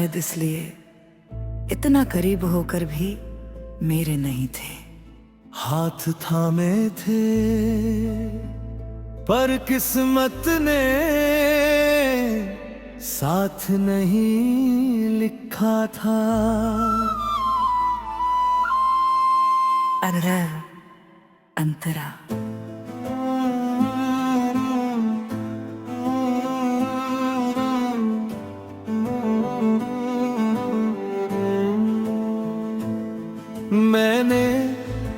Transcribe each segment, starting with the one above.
शायद इसलिए इतना करीब होकर भी मेरे नहीं थे। हाथ थामे थे पर किस्मत ने साथ नहीं लिखा था। अररा अंतरा। मैंने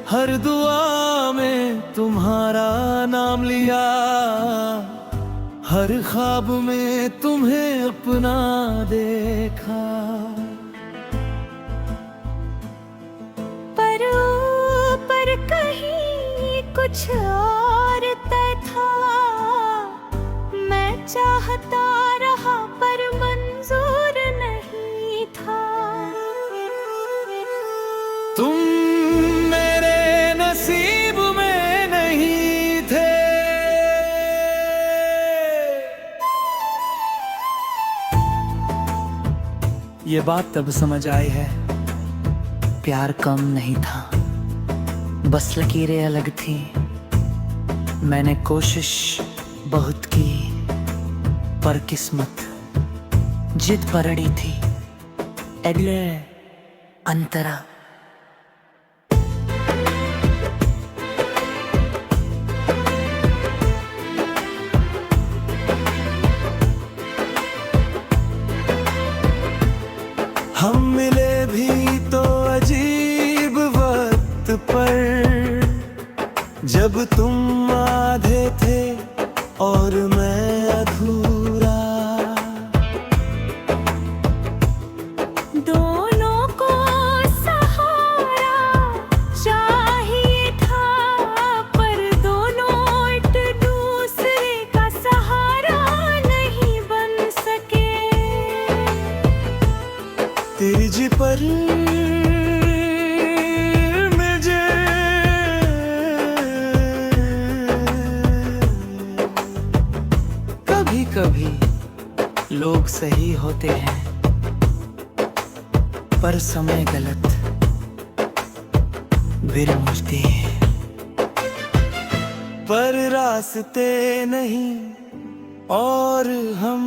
हर दुआ में तुम्हारा नाम लिया, हर ख्वाब में तुम्हें अपना देखा। पर कहीं कुछ और तय था। मैं चाहता रहा पर मंजूर नहीं था। तुम मेरे नसीब में नहीं थे। ये बात तब समझ आई है, प्यार कम नहीं था, बस लकीरें अलग थी। मैंने कोशिश बहुत की पर किस्मत जिद पर अड़ी थी। अगले अंतरा। हम मिले भी तो अजीब वक्त पर, जब तुम आधे थे और मैं अधूरा। दोनों को सहारा चाहिए था पर दोनों एक दूसरे का सहारा नहीं बन सके। तेज पर मुझे कभी कभी लोग सही होते हैं पर समय गलत भी मुझते हैं। पर रास्ते नहीं और हम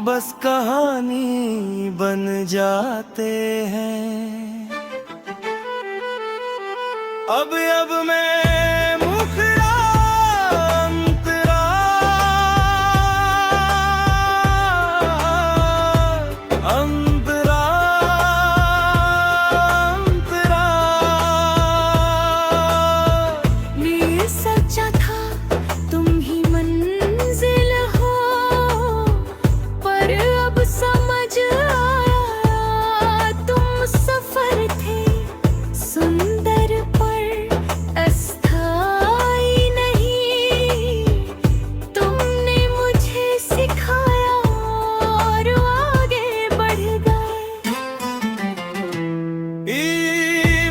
बस कहानी बन जाते हैं। अब मैं मुखड़ा अंतरा, अंतरा, अंतरा। ये सच्चा था तुम ही मंजिल हो, पर अब समझ आया तुम सफर थे। सुंदर पर अस्थाई नहीं, तुमने मुझे सिखाया और आगे बढ़ गए।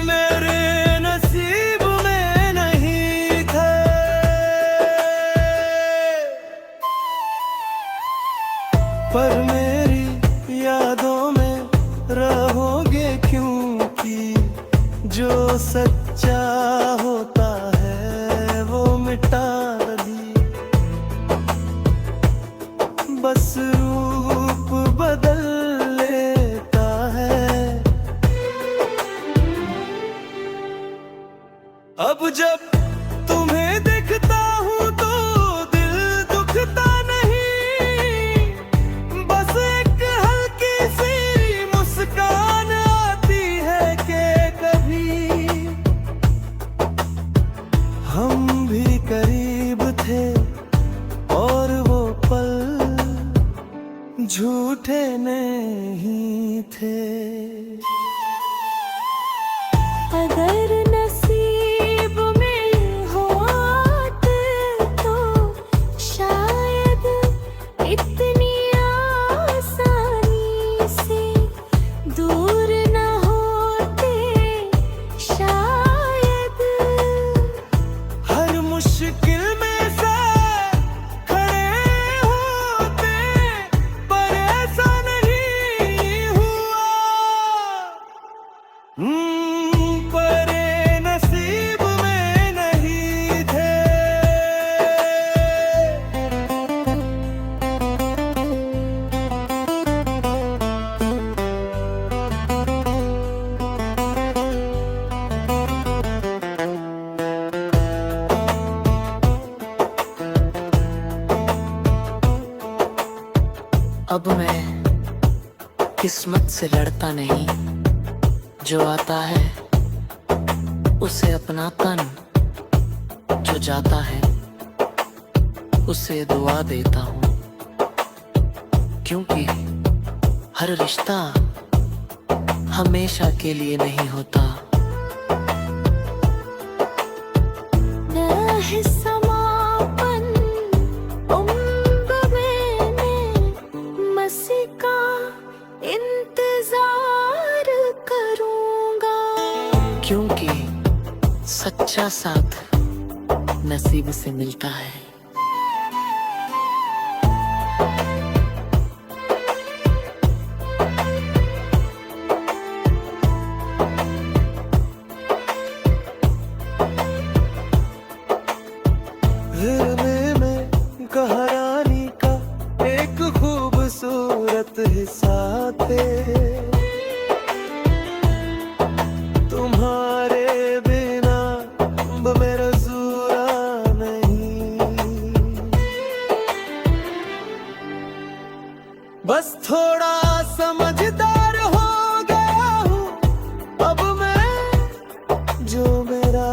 मेरे नसीब में नहीं थे। पर मेरी यादों में रहोगे क्योंकि जो सच्चा होता है वो मिटा दी। बस रूप बदल लेता है। अब जब तुम्हें देखता हूँ तो दिल दुखता नहीं, बस एक हल्की सी मुस्कान आती है कि कभी हम भी करीब थे और वो पल झूठे नहीं थे। अगर नसीब में होत तो शायद इतनी आसानी से दूर न होते। शायद हर मुश्किल में से खड़े होते, पर ऐसा नहीं अब मैं किस्मत से लड़ता नहीं, जो आता है उसे अपनाता नहीं, जो जाता है उसे दुआ देता हूँ, क्योंकि हर रिश्ता हमेशा के लिए नहीं होता। न है समापन उम्र मैंने मसी का इंतजार करूंगा, क्योंकि सच्चा साथ नसीब से मिलता है। हिरने में कहानी का एक खूबसूरत हिस्सा थे, तुम्हारे बिना अब मेरा ज़ूरा नहीं। बस थोड़ा समझदार हो गया हूँ अब मैं, जो मेरा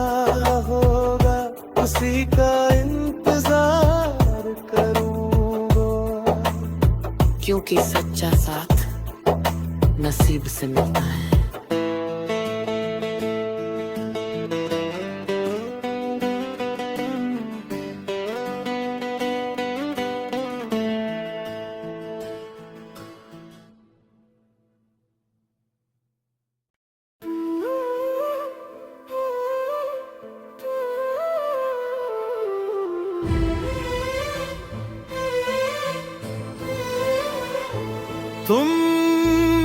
होगा उसी का इंतजार करूंगा, क्योंकि सच्चा साथ नसीब से मिलता है। तुम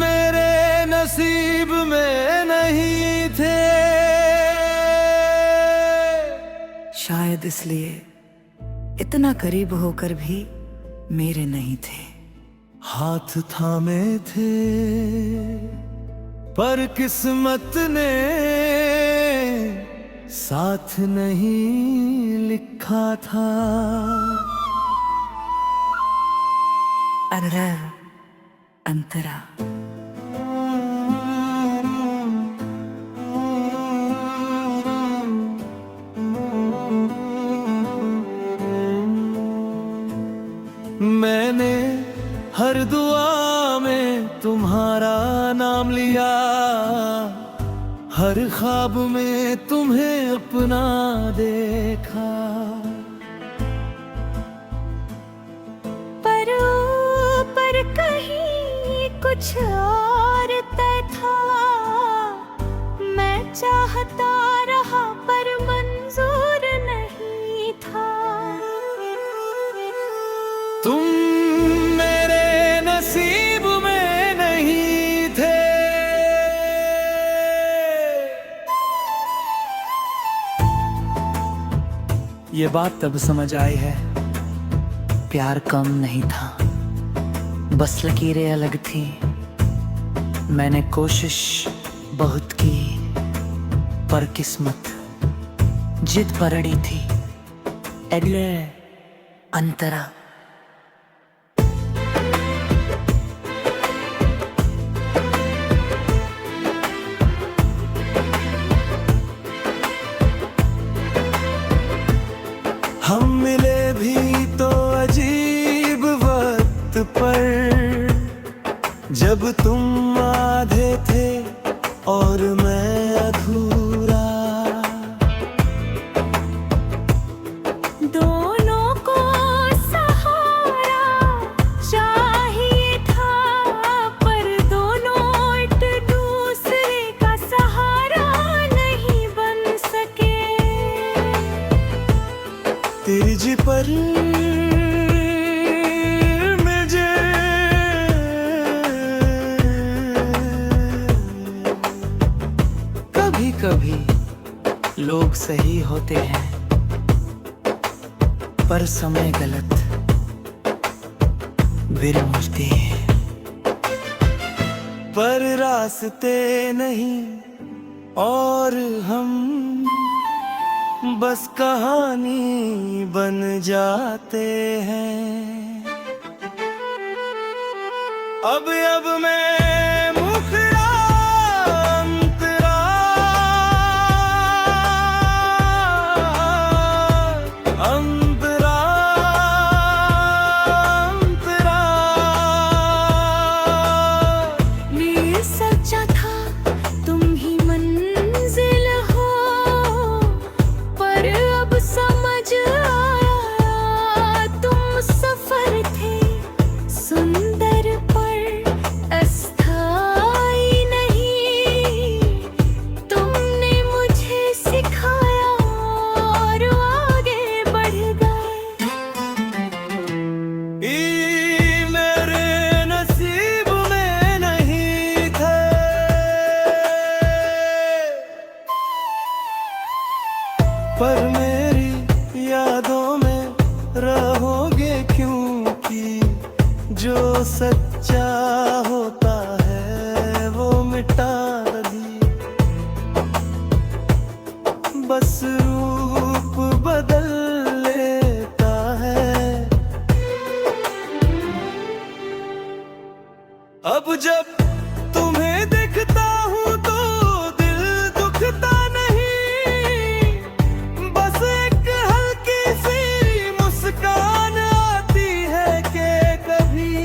मेरे नसीब में नहीं थे, शायद इसलिए इतना करीब होकर भी मेरे नहीं थे। हाथ थामे थे पर किस्मत ने साथ नहीं लिखा था। अरर अंतरा मैंने हर दुआ में तुम्हारा नाम लिया, हर ख्वाब में तुम्हें अपना देखा। पर कहीं कुछ और तय था, मैं चाहता रहा पर मंजूर नहीं था। तुम मेरे नसीब में नहीं थे, ये बात तब समझ आई है, प्यार कम नहीं था, बस लकीरें अलग थी। मैंने कोशिश बहुत की पर किस्मत जिद पर अड़ी थी। अगले अंतरा हम मिले भी तो अजीब वक्त पर, जब तुम आधे थे और मैं अधूरा। दोनों को सहारा चाहिए था, पर दोनों एक दूसरे का सहारा नहीं बन सके। तिरज पर मुझे कभी कभी लोग सही होते हैं, पर समय गलत फिर मुझते हैं। पर रास्ते नहीं और हम बस कहानी बन जाते हैं। अब मैं मुखड़ा अंतरा अंतरा अंतरा ये सच्चा था तुम ही मंजिल हो, पर अब समझ आया तुम सफर थे, सुंदर पर अस्थाई नहीं। तुमने मुझे सिखाया और आगे बढ़ गए। ई मेरे नसीब में नहीं थे, पर मेरी यादों में रहोगे, क्योंकि जो सच्चा होता है वो मिटा दी, बस रूप बदल लेता है। अब जब तुम्हें देखता हूँ तो दिल दुखता नहीं, बस एक हल्की सी मुस्कान आती है कि कभी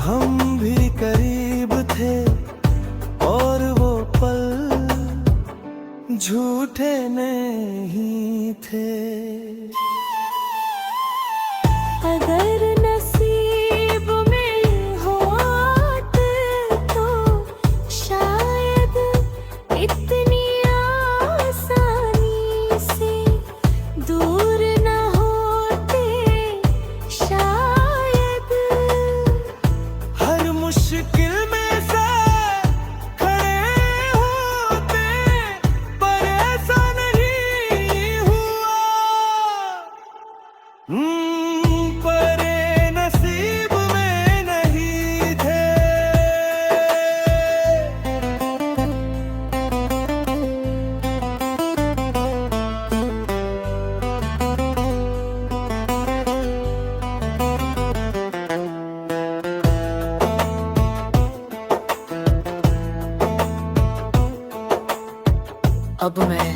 हम भी करीब थे और वो पल झूठे नहीं थे। अगर नसीब में होते तो शायद इतनी आसानी से दूर न होते, शायद हर मुश्किल में से खड़े होते, पर ऐसा नहीं हुआ। पर नसीब में नहीं थे। अब मैं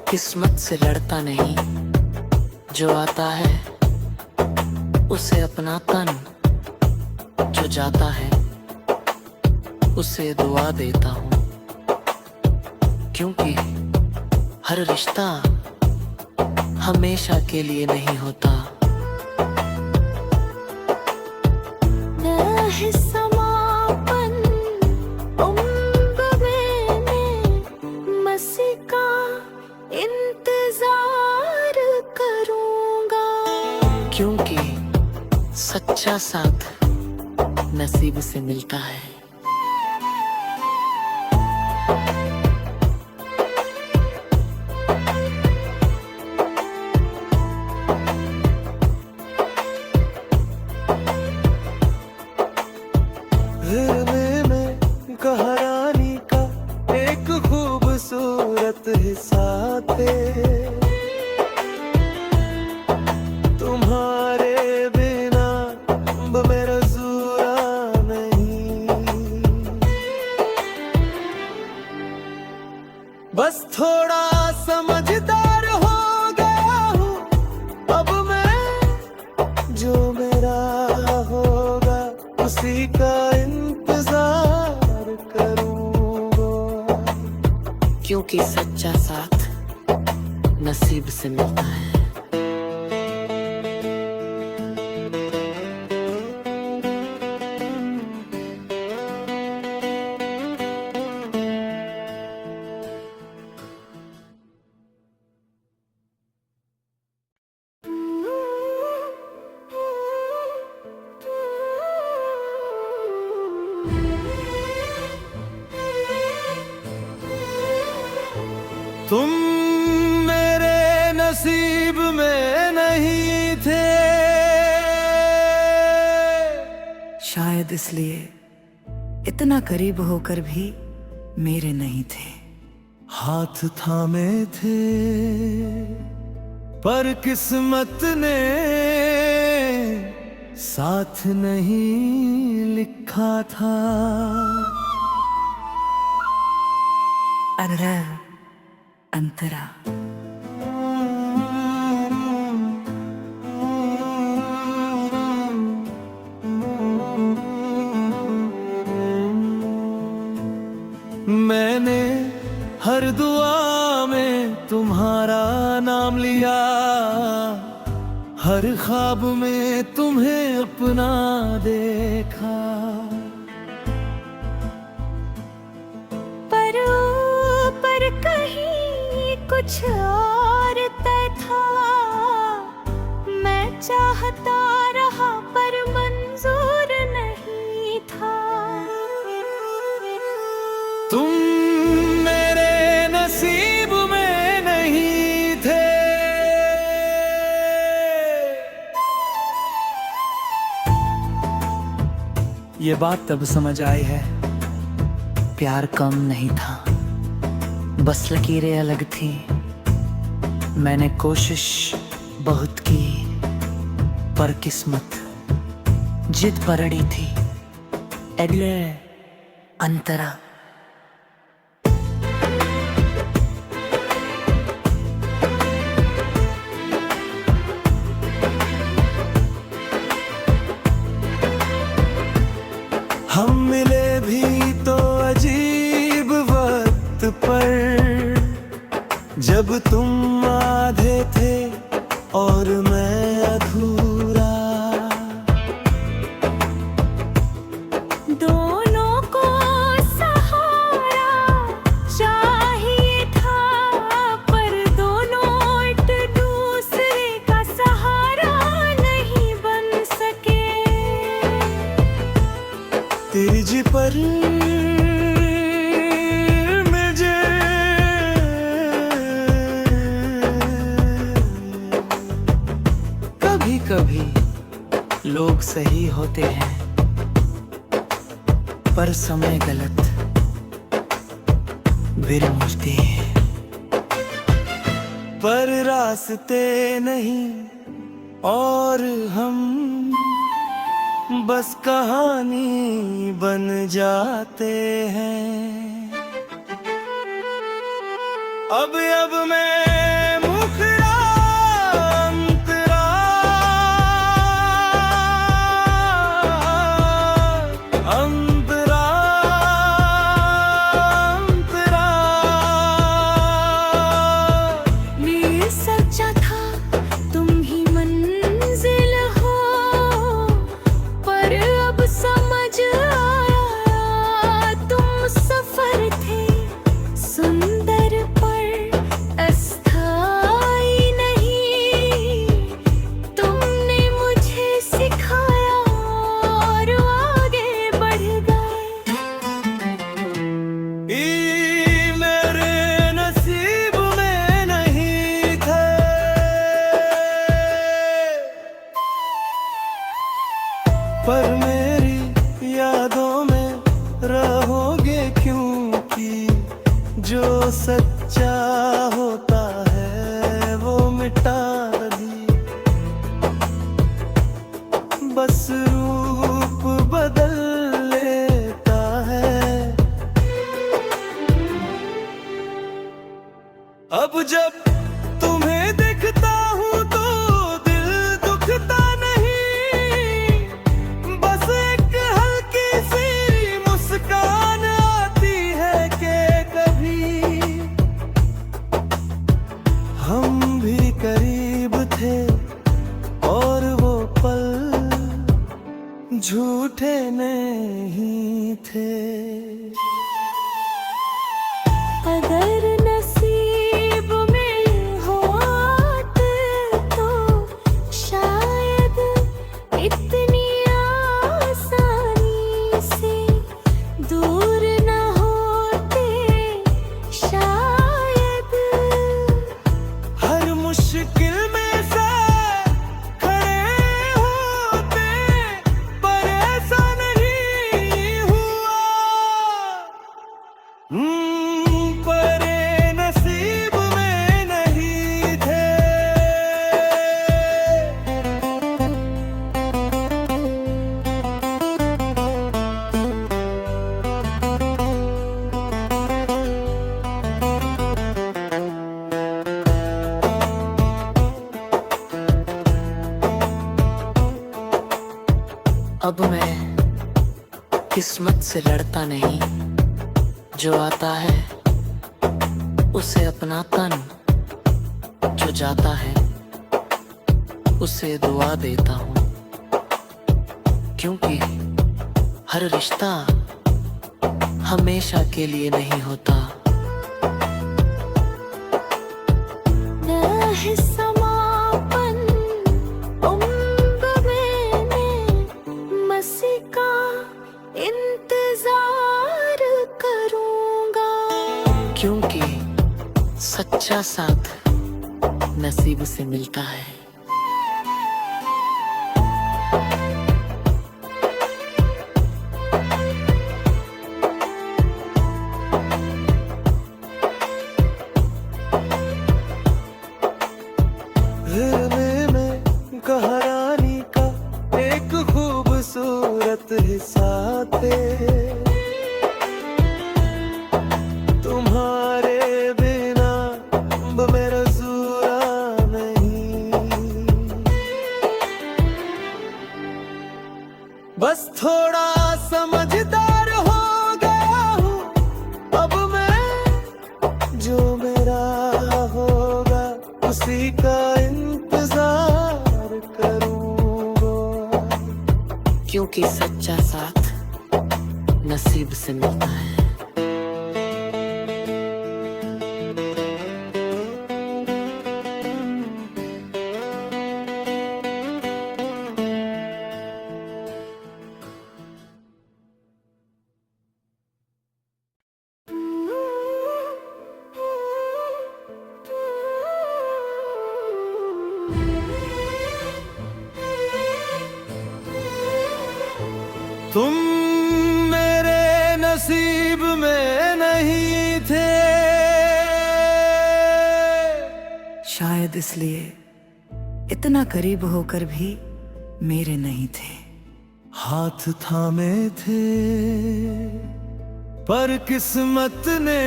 किस्मत से लड़ता नहीं, जो आता है उसे अपनाता नहीं, जो जाता है उसे दुआ देता हूँ, क्योंकि हर रिश्ता हमेशा के लिए नहीं होता। न है समापन उम्र में, मसी का इंतजार करूंगा, क्योंकि सच्चा साथ नसीब से मिलता है। हिरने में कहानी का एक खूबसूरत हिस्सा थे, तुम्हारे बिना अब मेरा ज़ूरा नहीं। बस थोड़ा समझदार हो गया हूँ अब मैं, जो मेरा होगा उसी का इंतजार करूंगा, क्योंकि सच्चा साथ नसीब से मिलता है। तुम मेरे नसीब में नहीं थे, शायद इसलिए इतना करीब होकर भी मेरे नहीं थे। हाथ थामे थे पर किस्मत ने साथ नहीं लिखा था। अरर अंतरा मैंने हर दुआ में तुम्हारा नाम लिया, हर ख्वाब में तुम्हें अपना देखा। पर कहीं कुछ और तय था। मैं चाहता रहा पर मंजूर नहीं था। तुम मेरे नसीब में नहीं थे। ये बात तब समझ आई है, प्यार कम नहीं था, बस लकीरें अलग थी। मैंने कोशिश बहुत की पर किस्मत जिद पर अड़ी थी। अगले अंतरा हम मिले भी तो अजीब वक्त पर, जब तुम आधे थे और मैं अधूरा। दोनों को सहारा चाहिए था, पर दोनों एक दूसरे का सहारा नहीं बन सके। तिरज पर मुझे कभी कभी लोग सही होते हैं, पर समय गलत फिर मुझते हैं। पर रास्ते नहीं और हम बस कहानी बन जाते हैं। अब मैं मुखड़ा अंतरा, अंतरा, अंतरा। ये सच्चा था तुम ही मंजिल हो, पर अब समझ आया तुम सफर थे। सुंदर पर अस्थाई नहीं, तुमने मुझे सिखाया और आगे बढ़ गए। ई मेरे नसीब में नहीं थे। पर मेरी यादों में रहोगे, क्योंकि जो सच्चा होता है वो मिटा दी। बस रूप बदल लेता है। अब जब तुम्हें देखता हूँ तो दिल दुखता नहीं, बस एक हल्की सी मुस्कान आती है कि कभी हम भी करीब थे और वो पल झूठे नहीं थे। अगर नसीब में होत तो शायद इतनी आसानी से दूर न होते। शायद हर मुश्किल में से खड़े होते, पर ऐसा नहीं हुआ। पर नसीब में नहीं थे। अब मैं किस्मत से लड़ता नहीं, जो आता है उसे अपनाता नहीं, जो जाता है उसे दुआ देता हूँ, क्योंकि हर रिश्ता हमेशा के लिए नहीं होता। समापन उम्र में मसी का इंतजार करूंगा, क्योंकि सच्चा साथ नसीब से मिलता है। हिरने में कहानी का एक खूबसूरत हिस्सा थे, तुम्हारे बिना मेरा सूरा नहीं। बस थोड़ा समझदार हो गया हूँ अब मैं, जो मेरा होगा उसी का इंतजार करूंगा, क्योंकि सच्चा साथ नसीब से मिलता है। तुम मेरे नसीब में नहीं थे, शायद इसलिए इतना करीब होकर भी मेरे नहीं थे। हाथ थामे थे पर किस्मत ने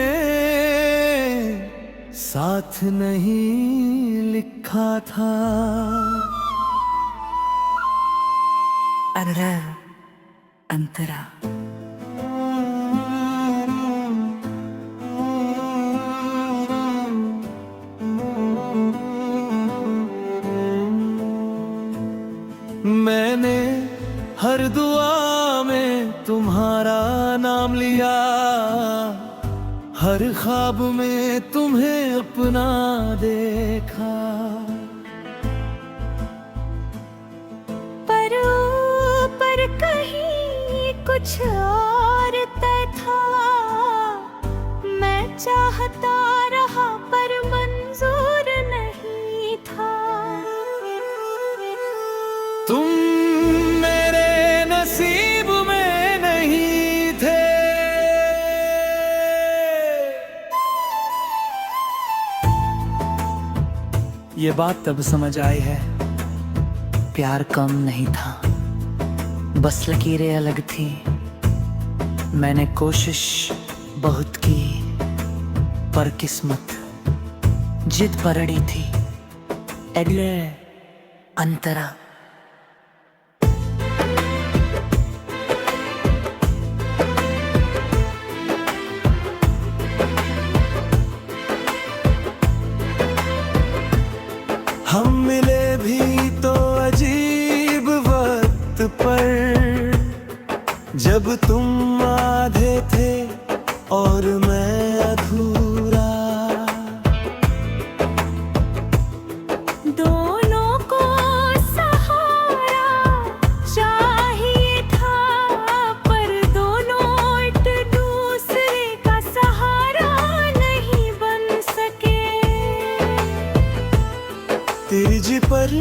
साथ नहीं लिखा था। अरर अंतरा मैंने हर दुआ में तुम्हारा नाम लिया, हर ख्वाब में तुम्हें अपना देखा। पर कहीं कुछ और तय था, मैं चाहता रहा पर मंजूर नहीं था। तुम मेरे नसीब में नहीं थे, ये बात तब समझ आई है, प्यार कम नहीं था, बस लकीरें अलग थी। मैंने कोशिश बहुत की पर किस्मत जिद पर अड़ी थी। अगले अंतरा हम मिले भी तो अजीब वक्त पर, जब तुम आधे थे और मैं अधूरा। दोनों को सहारा चाहिए था, पर दोनों एक दूसरे का सहारा नहीं बन सके। तेज पर